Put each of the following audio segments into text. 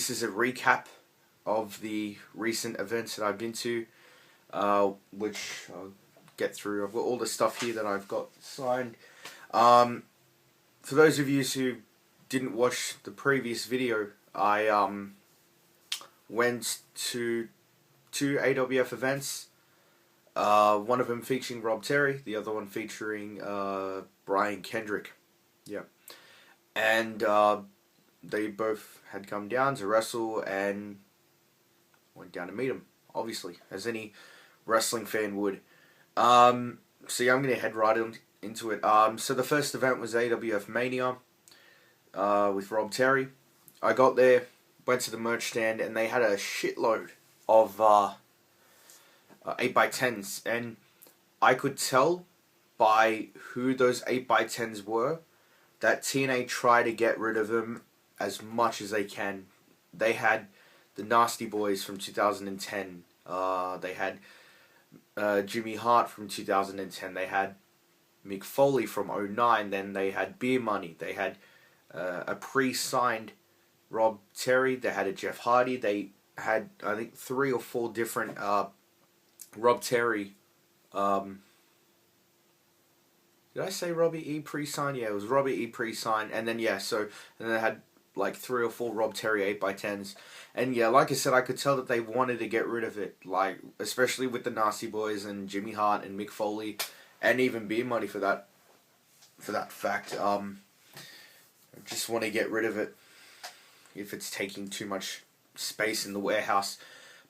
this is a recap of the recent events that I've been to, which I'll get through. I've got all the stuff here that I've got signed. For those of you who didn't watch the previous video, I went to two AWF events. One of them featuring Rob Terry, the other one featuring Kendrick. Yeah, and they both had come down to wrestle and went down to meet him, obviously, as any wrestling fan would. So yeah, I'm going to head right into it. So the first event was AWF Mania with Rob Terry. I got there, went to the merch stand, and they had a shitload of 8x10s, and I could tell by who those 8x10s were that TNA tried to get rid of them as much as they can. They had the Nasty Boys from 2010. They had Jimmy Hart from 2010. They had Mick Foley from 2009. Then they had Beer Money. They had a pre-signed Rob Terry. They had a Jeff Hardy. They had, I think, 3 or 4 different Rob Terry. Did I say Robbie E pre-sign? Yeah, it was Robbie E pre-sign, and then and then they had like 3 or 4 Rob Terry 8x10s, and yeah, like I said, I could tell that they wanted to get rid of it, like especially with the Nasty Boys and Jimmy Hart and Mick Foley, and even Beer Money for that fact. I just want to get rid of it if it's taking too much space in the warehouse.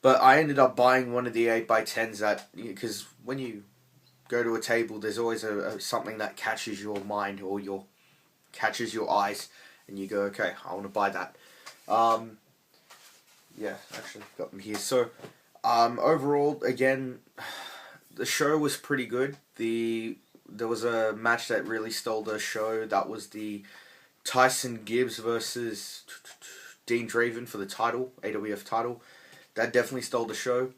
But I ended up buying one of the 8x10s because when you go to a table, there's always something that catches your mind or catches your eyes, and you go, okay, I want to buy that. Yeah, actually got them here. So overall, again, the show was pretty good. There was a match that really stole the show. That was the Tyson Gibbs versus Dean Draven for the title, AWF title. That definitely stole the show.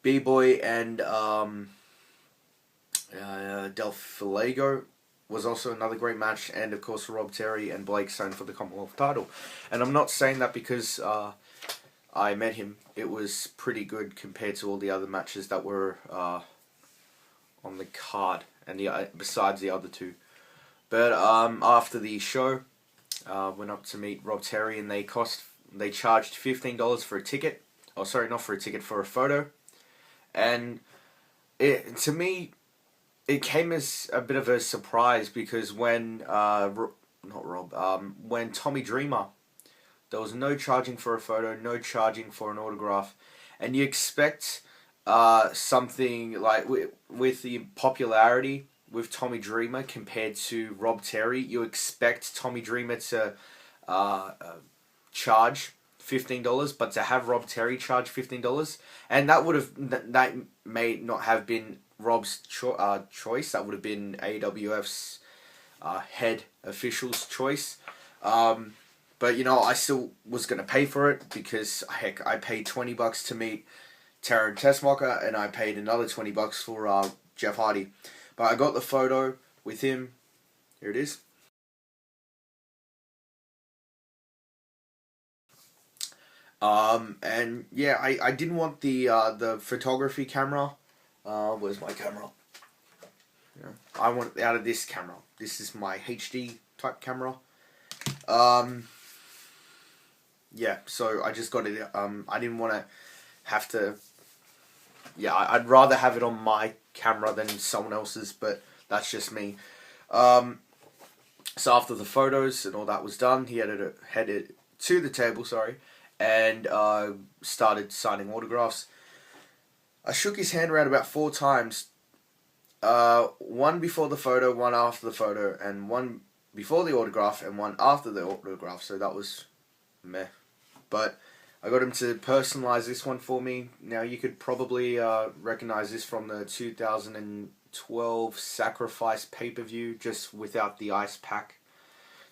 B-Boy and Del Fuego was also another great match, and of course Rob Terry and Blake Stone for the Commonwealth title. And I'm not saying that because I met him. It was pretty good compared to all the other matches that were on the card, and besides the other 2. But after the show, went up to meet Rob Terry, and they charged $15 for a ticket. Oh, sorry, not for a ticket, for a photo. And to me, it came as a bit of a surprise because when when Tommy Dreamer, there was no charging for a photo, no charging for an autograph, and you expect something like with the popularity with Tommy Dreamer compared to Rob Terry, you expect Tommy Dreamer to charge $15, but to have Rob Terry charge $15, and that may not have been Rob's choice. That would have been AWF's head official's choice. But I still was gonna pay for it because heck, I paid $20 to meet Taron Tessmacher, and I paid another $20 for Jeff Hardy. But I got the photo with him. Here it is. And yeah, I didn't want the photography camera. Where's my camera? Yeah, I want it out of this camera. This is my HD type camera. Yeah, so I just got it. I didn't want to have to. Yeah, I'd rather have it on my camera than someone else's, but that's just me. So after the photos and all that was done, he headed to the table, and started signing autographs. I shook his hand around about 4 times. One before the photo, one after the photo, and one before the autograph, and one after the autograph. So that was meh. But I got him to personalize this one for me. Now you could probably recognize this from the 2012 Sacrifice pay-per-view, just without the ice pack.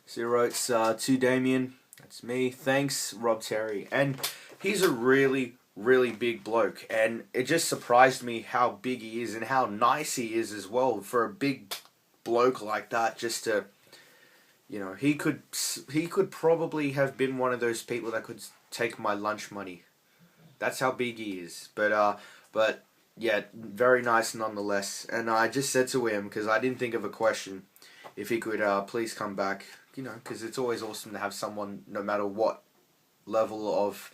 So he wrote, to Damien, that's me, thanks, Rob Terry. And he's a really, really big bloke, and it just surprised me how big he is and how nice he is as well for a big bloke like that, just to You know, he could probably have been one of those people that could take my lunch money. That's how big he is. But yeah, very nice nonetheless. And I just said to him, because I didn't think of a question, if he could please come back. You know, because it's always awesome to have someone, no matter what level of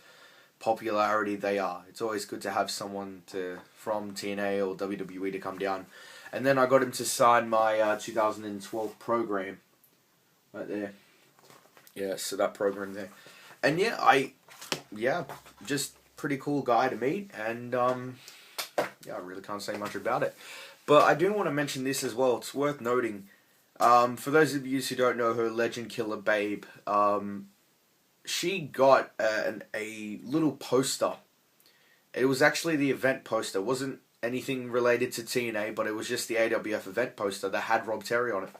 popularity they are. It's always good to have someone from TNA or WWE to come down. And then I got him to sign my 2012 program right there. Yeah, so that program there. And yeah, just pretty cool guy to meet. And yeah, I really can't say much about it. But I do want to mention this as well. It's worth noting. For those of you who don't know her, Legend Killer Babe, she got a little poster. It was actually the event poster. It wasn't anything related to TNA, but it was just the AWF event poster that had Rob Terry on it.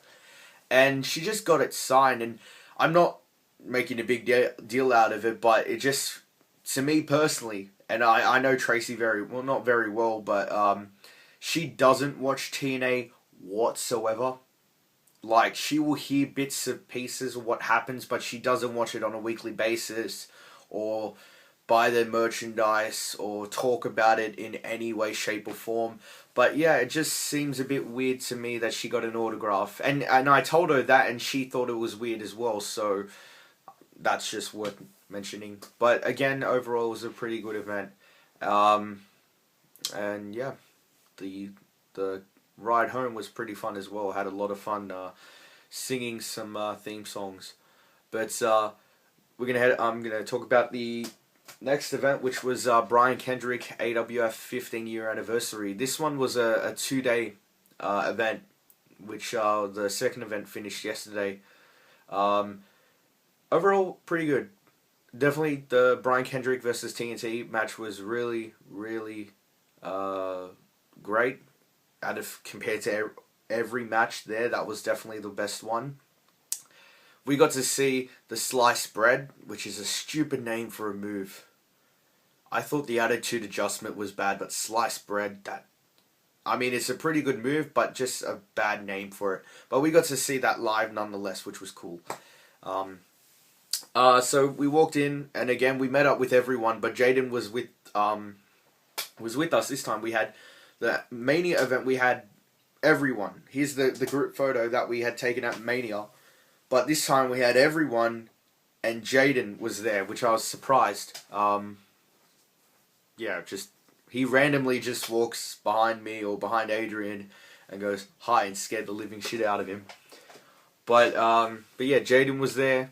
And she just got it signed, and I'm not making a big deal out of it, but it just, to me personally, and I know Tracy very well, not very well, but she doesn't watch TNA whatsoever. Like, she will hear bits of pieces of what happens, but she doesn't watch it on a weekly basis, or buy their merchandise, or talk about it in any way, shape, or form. But yeah, it just seems a bit weird to me that she got an autograph. And I told her that, and she thought it was weird as well, so that's just worth mentioning. But again, overall, it was a pretty good event. And yeah, the ride home was pretty fun as well. Had a lot of fun singing some theme songs. But I'm gonna talk about the next event, which was Brian Kendrick AWF 15 year anniversary. This one was a 2-day event, which the second event finished yesterday. Overall, pretty good. Definitely the Brian Kendrick versus TNT match was really, really great. Compared to every match there, that was definitely the best one. We got to see the sliced bread, which is a stupid name for a move. I thought the attitude adjustment was bad, but sliced bread, it's a pretty good move, but just a bad name for it. But we got to see that live nonetheless, which was cool. So we walked in, and again we met up with everyone, but Jaden was with us this time. We had the Mania event. We had everyone. Here's the group photo that we had taken at Mania, but this time we had everyone, and Jaden was there, which I was surprised. He randomly just walks behind me or behind Adrian and goes hi and scared the living shit out of him. But yeah, Jaden was there.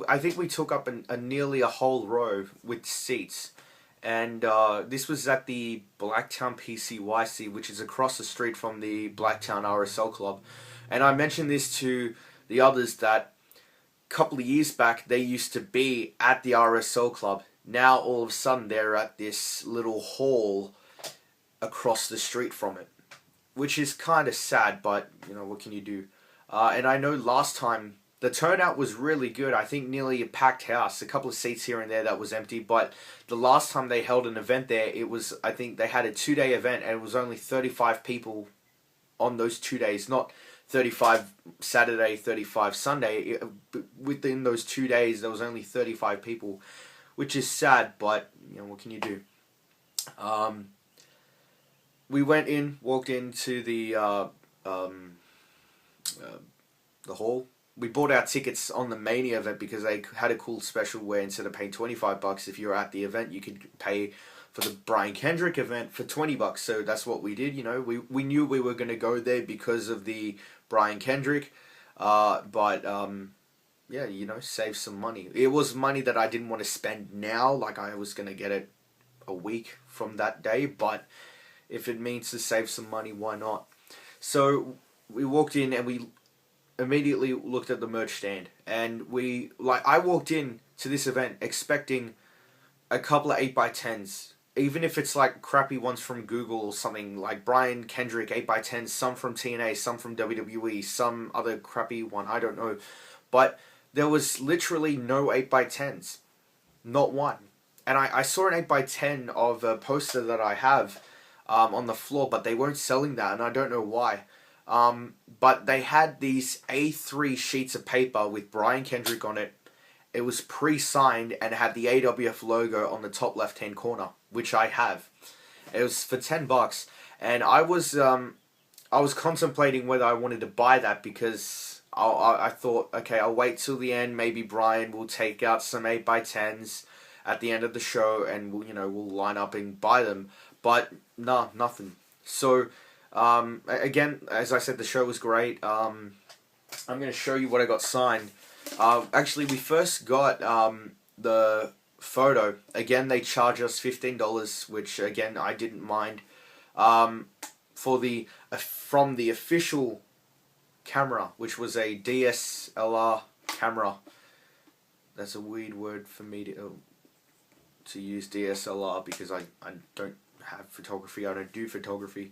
I think we took up nearly a whole row with seats, and this was at the Blacktown PCYC, which is across the street from the Blacktown RSL club. And I mentioned this to the others that a couple of years back they used to be at the RSL club. Now all of a sudden they're at this little hall across the street from it, which is kind of sad, but you know, what can you do? And I know last time the turnout was really good. I think nearly a packed house. A couple of seats here and there that was empty. But the last time they held an event there, I think they had a 2-day event, and it was only 35 people on those 2 days. Not 35 Saturday, 35 Sunday. Within those 2 days, there was only 35 people, which is sad. But you know, what can you do? We walked into the hall. We bought our tickets on the Mania event because they had a cool special where instead of paying $25 if you're at the event, you could pay for the Brian Kendrick event for $20. So that's what we did. You know, we knew we were going to go there because of the Brian Kendrick, but yeah, you know, save some money. It was money that I didn't want to spend now, like I was going to get it a week from that day, but if it means to save some money, why not? So we walked in and we immediately looked at the merch stand, and I walked in to this event expecting a couple of 8x10s, even if it's like crappy ones from Google or something, like Brian Kendrick 8x10s, some from TNA, some from WWE, some other crappy one, I don't know, but there was literally no 8x10s, not one. And I saw an 8x10 of a poster that I have on the floor, but they weren't selling that, and I don't know why. But they had these A3 sheets of paper with Brian Kendrick on it. It was pre-signed and had the AWF logo on the top left-hand corner, which I have. It was for $10, and I was contemplating whether I wanted to buy that because I thought, okay, I'll wait till the end. Maybe Brian will take out some 8x10s at the end of the show, and we'll line up and buy them. But no, nothing. So again, as I said, the show was great. I'm going to show you what I got signed. Actually, we first got the photo. Again, they charge us $15, which again I didn't mind. For the from the official camera, which was a DSLR camera. That's a weird word for me to use, DSLR, because I don't have photography. I don't do photography.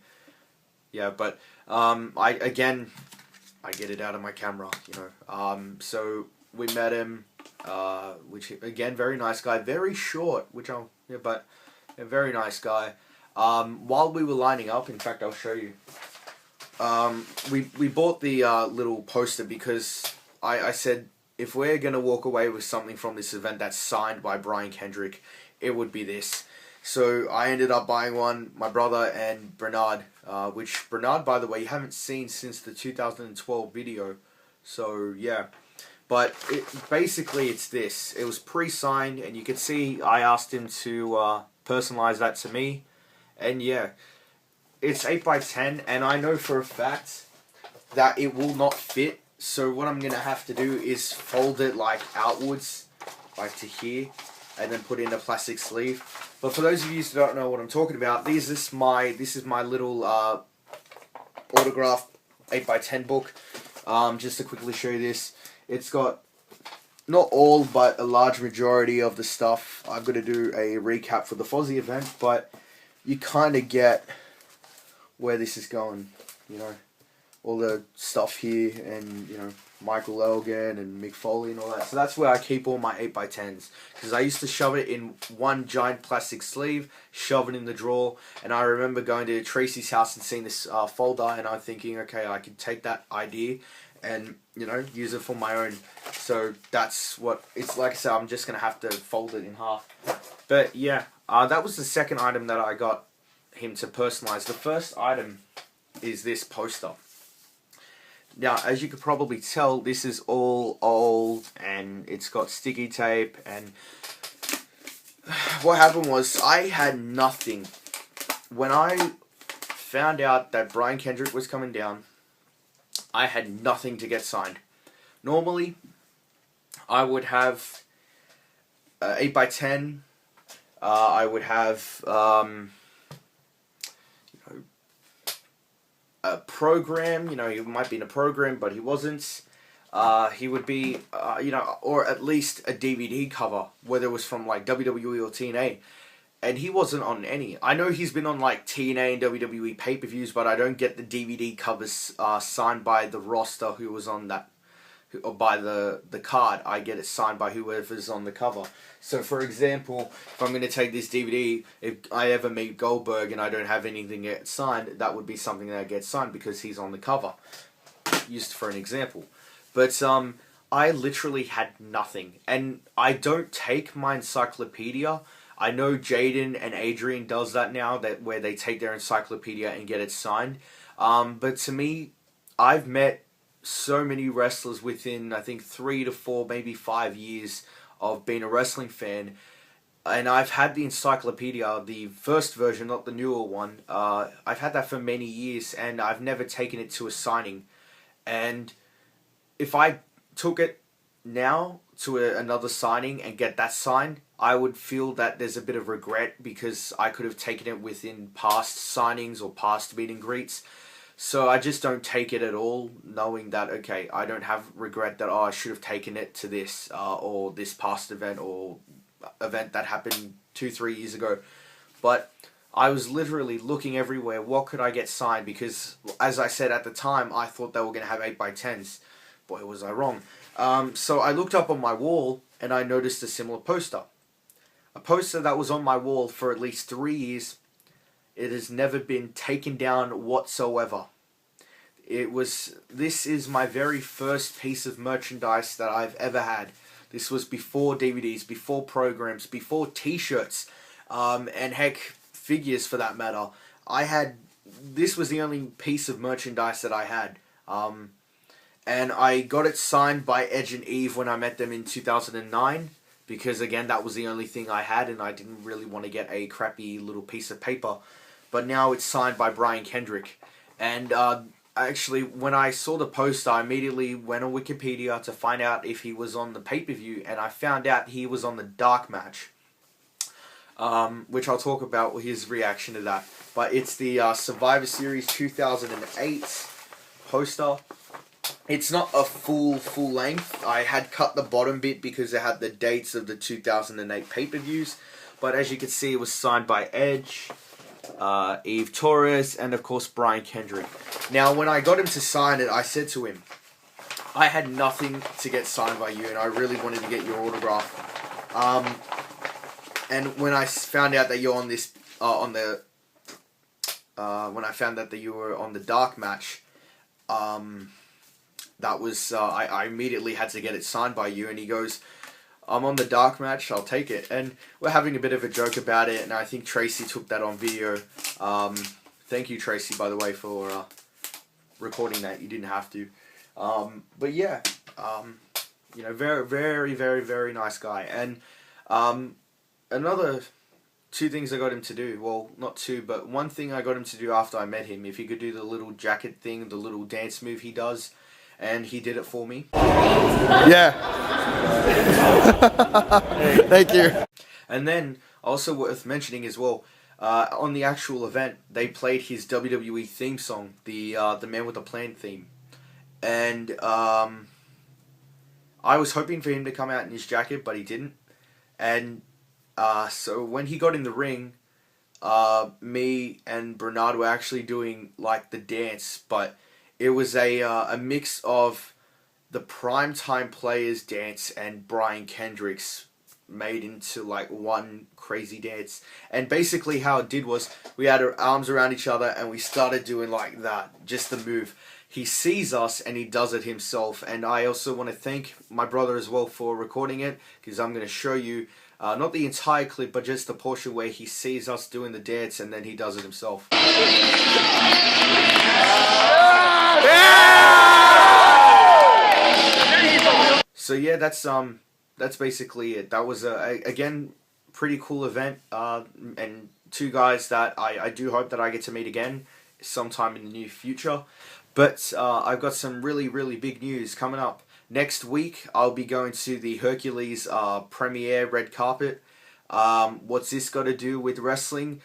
Yeah, but I get it out of my camera, so we met him, which again, very nice guy, very short, but a very nice guy. While we were lining up, in fact, I'll show you. We bought the little poster because I said if we're gonna walk away with something from this event that's signed by Brian Kendrick, it would be this. So I ended up buying one. My brother and Bernard, which Bernard, by the way, you haven't seen since the 2012 video. So yeah, but basically it's this. It was pre-signed, and you can see I asked him to personalize that to me, and yeah, it's 8x10, and I know for a fact that it will not fit. So what I'm gonna have to do is fold it like outwards, like to here, and then put in a plastic sleeve. But for those of you who don't know what I'm talking about, this is my little autograph 8x10 book. Just to quickly show you this, it's got not all but a large majority of the stuff. I'm going to do a recap for the Fozzy event, but you kind of get where this is going, all the stuff here, and Michael Elgin and Mick Foley and all that. So that's where I keep all my 8x10s, because I used to shove it in one giant plastic sleeve, shove it in the drawer, and I remember going to Tracy's house and seeing this folder, and I'm thinking, okay, I could take that idea and use it for my own. So that's what it's like. I said, I'm just gonna have to fold it in half. But yeah, that was the second item that I got him to personalize. The first item is this poster. Now, as you could probably tell, this is all old, and it's got sticky tape, and what happened was I had nothing. When I found out that Brian Kendrick was coming down, I had nothing to get signed. Normally, I would have 8x10, I would have a program, he might be in a program, but he wasn't. He would be, or at least a DVD cover, whether it was from like WWE or TNA. And he wasn't on any. I know he's been on like TNA and WWE pay-per-views, but I don't get the DVD covers signed by the roster who was on that, or by the card. I get it signed by whoever's on the cover. So for example, if I'm going to take this DVD, if I ever meet Goldberg and I don't have anything yet signed, that would be something that gets signed because he's on the cover. Used for an example. But I literally had nothing. And I don't take my encyclopedia. I know Jaden and Adrian does that now, where they take their encyclopedia and get it signed. But to me, I've met so many wrestlers within, I think, 3 to 4, maybe 5 years of being a wrestling fan. And I've had the encyclopedia, the first version, not the newer one. I've had that for many years, and I've never taken it to a signing. And if I took it now to another signing and get that signed, I would feel that there's a bit of regret because I could have taken it within past signings or past meet and greets. So I just don't take it at all, knowing that, okay, I don't have regret that, I should have taken it to this, or this past event, or event that happened 2-3 years ago. But I was literally looking everywhere, what could I get signed? Because, as I said at the time, I thought they were going to have 8x10s. Boy, was I wrong. So I looked up on my wall, and I noticed a similar poster. A poster that was on my wall for at least 3 years. It has never been taken down whatsoever. This is my very first piece of merchandise that I've ever had. This was before DVDs, before programs, before T-shirts, and heck, figures for that matter. This was the only piece of merchandise that I had. And I got it signed by Edge and Eve when I met them in 2009. Because again, that was the only thing I had, and I didn't really want to get a crappy little piece of paper. But now it's signed by Brian Kendrick. And actually, when I saw the poster, I immediately went on Wikipedia to find out if he was on the pay-per-view, and I found out he was on the dark match. Which I'll talk about his reaction to that. But it's the Survivor Series 2008 poster. It's not a full length. I had cut the bottom bit because it had the dates of the 2008 pay-per-views. But as you can see, it was signed by Edge, Eve Torres, and of course Brian Kendrick. Now, when I got him to sign it, I said to him, I had nothing to get signed by you, and I really wanted to get your autograph. And when I found out that you're on this, when I found out that you were on the dark match, that was, I immediately had to get it signed by you, and he goes, I'm on the dark match, I'll take it. And we're having a bit of a joke about it, and I think Tracy took that on video. Thank you, Tracy, by the way, for recording that. You didn't have to. But yeah, you know, very, very, very, very nice guy. And another two things I got him to do, well, not two, but one thing I got him to do after I met him, if he could do the little jacket thing, the little dance move he does, and he did it for me. Yeah. Thank you. And then, also worth mentioning as well, on the actual event, they played his WWE theme song, the Man with a Plan theme. And I was hoping for him to come out in his jacket, but he didn't. And so when he got in the ring, me and Bernard were actually doing like the dance, but it was a mix of the Primetime Players dance and Brian Kendrick's made into like one crazy dance. And basically how it did was we had our arms around each other and we started doing like that, just the move. He sees us and he does it himself. And I also want to thank my brother as well for recording it, because I'm going to show you not the entire clip, but just the portion where he sees us doing the dance and then he does it himself. So yeah, that's basically it. That was again pretty cool event, and two guys that I do hope that I get to meet again sometime in the near future. But I've got some really big news coming up. Next week, I'll be going to the Hercules premiere red carpet. What's this got to do with wrestling?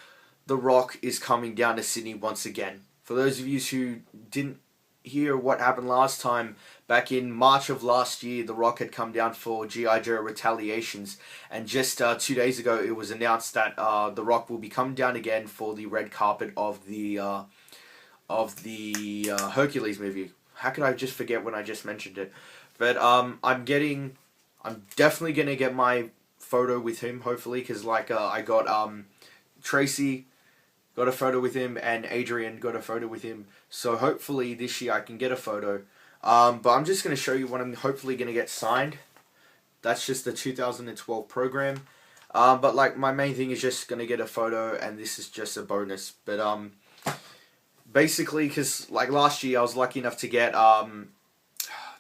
The Rock is coming down to Sydney once again. For those of you who didn't hear what happened last time, back in March of last year, The Rock had come down for G.I. Joe Retaliations. And just 2 days ago, it was announced that The Rock will be coming down again for the red carpet of the Hercules movie. How could I just forget when I just mentioned it? But I'm definitely gonna get my photo with him, hopefully, because like I got Tracy got a photo with him and Adrian got a photo with him. So hopefully this year I can get a photo. But I'm just gonna show you what I'm hopefully gonna get signed. That's just the 2012 program. But like my main thing is just gonna get a photo, and this is just a bonus. But basically, because like last year I was lucky enough to get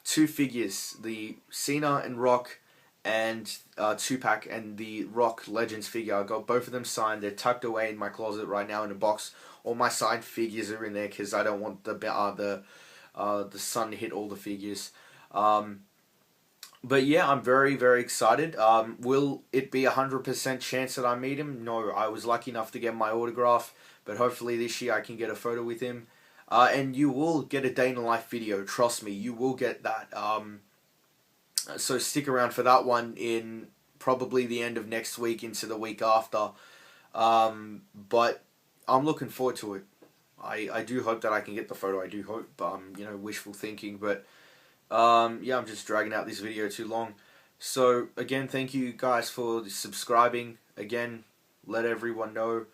two figures, the Cena and Rock and Tupac and the Rock Legends figure. I got both of them signed. They're tucked away in my closet right now in a box. All my signed figures are in there because I don't want the sun to hit all the figures. But yeah, I'm very excited. Will it be 100% chance that I meet him? No, I was lucky enough to get my autograph, but hopefully this year I can get a photo with him. And you will get a day in the life video, trust me, you will get that. So stick around for that one in probably the end of next week into the week after. But I'm looking forward to it. I do hope that I can get the photo. I do hope, you know, wishful thinking. But yeah, I'm just dragging out this video too long. So again, thank you guys for subscribing. Again, let everyone know.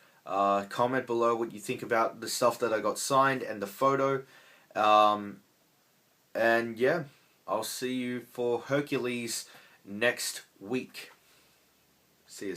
Comment below what you think about the stuff that I got signed and the photo. And yeah, I'll see you for Hercules next week. See you.